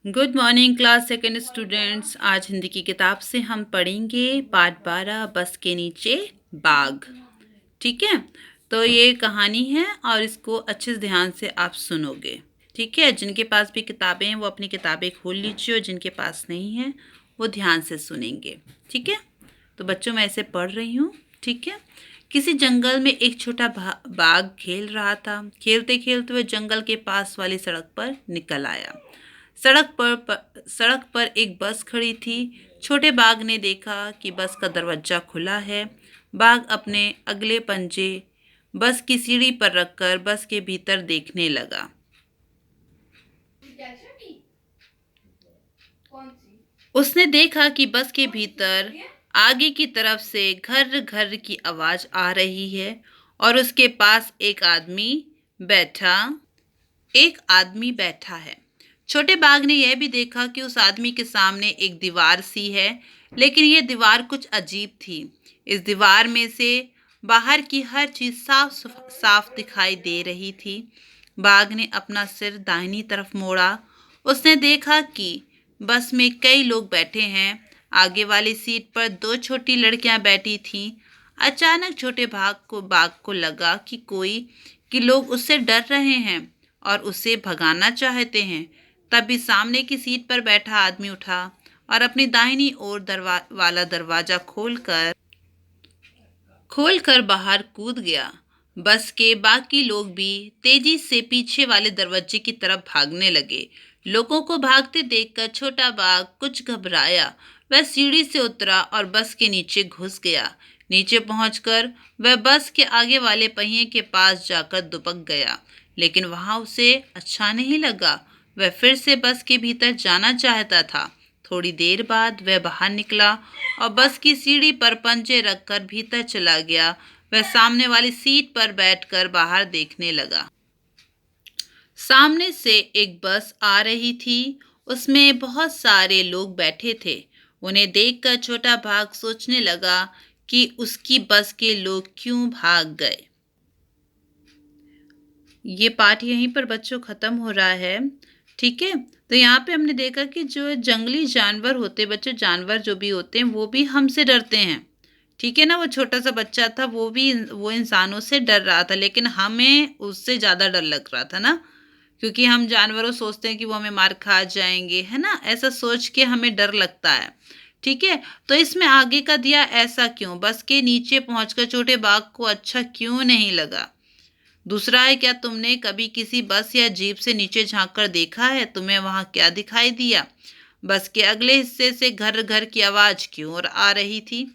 Good morning class second students. आज हिंदी की किताब से हम पढ़ेंगे पाठ 12 बस के नीचे बाघ। ठीक है, तो ये कहानी है और इसको अच्छे से ध्यान से आप सुनोगे। ठीक है, जिनके पास भी किताबें हैं वो अपनी किताबें खोल लीजिए और जिनके पास नहीं है वो ध्यान से सुनेंगे। ठीक है, तो बच्चों मैं ऐसे पढ़ रही हूँ। ठीक है, किसी जंगल में एक छोटा बाघ खेल रहा था। खेलते खेलते वह जंगल के पास वाली सड़क पर निकल आया। सड़क पर एक बस खड़ी थी। छोटे बाघ ने देखा कि बस का दरवाजा खुला है। बाघ अपने अगले पंजे बस की सीढ़ी पर रखकर बस के भीतर देखने लगा। उसने देखा कि बस के भीतर आगे की तरफ से घर घर की आवाज आ रही है और उसके पास एक आदमी बैठा है। छोटे बाघ ने यह भी देखा कि उस आदमी के सामने एक दीवार सी है, लेकिन यह दीवार कुछ अजीब थी। इस दीवार में से बाहर की हर चीज साफ साफ दिखाई दे रही थी। बाघ ने अपना सिर दाहिनी तरफ मोड़ा। उसने देखा कि बस में कई लोग बैठे हैं। आगे वाली सीट पर दो छोटी लड़कियां बैठी थीं। अचानक छोटे बाघ को लगा कि लोग उससे डर रहे हैं और उसे भगाना चाहते हैं। तभी सामने की सीट पर बैठा आदमी उठा और अपनी दाहिनी ओर वाला दरवाजा खोलकर बाहर कूद गया। बस के बाकी लोग भी तेजी से पीछे वाले दरवाजे की तरफ भागने लगे। लोगों को भागते देखकर छोटा बाघ कुछ घबराया। वह सीढ़ी से उतरा और बस के नीचे घुस गया। नीचे पहुंचकर वह बस के आगे वाले पहिए के पास जाकर दुबक गया, लेकिन वहां उसे अच्छा नहीं लगा। वह फिर से बस के भीतर जाना चाहता था। थोड़ी देर बाद वह बाहर निकला और बस की सीढ़ी पर पंजे रखकर भीतर चला गया। वह सामने वाली सीट पर बैठकर बाहर देखने लगा। सामने से एक बस आ रही थी। उसमें बहुत सारे लोग बैठे थे। उन्हें देखकर छोटा बाघ सोचने लगा कि उसकी बस के लोग क्यों भाग गए। ये पाठ यहीं पर बच्चों ख़त्म हो रहा है। ठीक है, तो यहाँ पे हमने देखा कि जो जंगली जानवर होते बच्चों, जानवर जो भी होते हैं वो भी हमसे डरते हैं। ठीक है ना, वो छोटा सा बच्चा था, वो इंसानों से डर रहा था, लेकिन हमें उससे ज़्यादा डर लग रहा था ना, क्योंकि हम जानवरों सोचते हैं कि वो हमें मार खा जाएंगे, है ना, ऐसा सोच के हमें डर लगता है। ठीक है, तो इसमें आगे का दिया ऐसा क्यों, बस के नीचे पहुंचकर छोटे बाघ को अच्छा क्यों नहीं लगा। दूसरा है, क्या तुमने कभी किसी बस या जीप से नीचे झांक कर देखा है? तुम्हें वहां क्या दिखाई दिया? बस के अगले हिस्से से घर घर की आवाज क्यों और आ रही थी?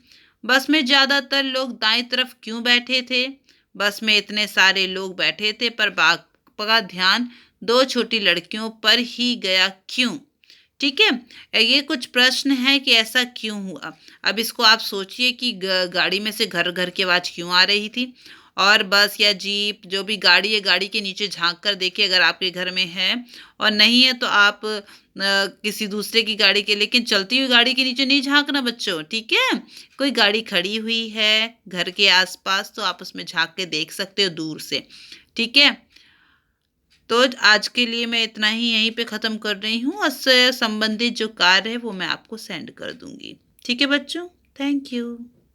बस में ज्यादातर लोग दाईं तरफ क्यों बैठे थे? बस में इतने सारे लोग बैठे थे पर बाघ का ध्यान दो छोटी लड़कियों पर ही गया, क्यों? ठीक है, ये कुछ प्रश्न है कि ऐसा क्यों हुआ। अब इसको आप सोचिए कि गाड़ी में से घर घर की आवाज क्यों आ रही थी, और बस या जीप जो भी गाड़ी है, गाड़ी के नीचे झांक कर देखिए अगर आपके घर में है, और नहीं है तो आप किसी दूसरे की गाड़ी के, लेकिन चलती हुई गाड़ी के नीचे नहीं झांकना बच्चों। ठीक है, कोई गाड़ी खड़ी हुई है घर के आसपास तो आप उसमें झांक के देख सकते हो दूर से। ठीक है, तो आज के लिए मैं इतना ही यहीं पे ख़त्म कर रही हूँ। उससे संबंधित जो कार्य है वो मैं आपको सेंड कर दूंगी। ठीक है बच्चों, थैंक यू।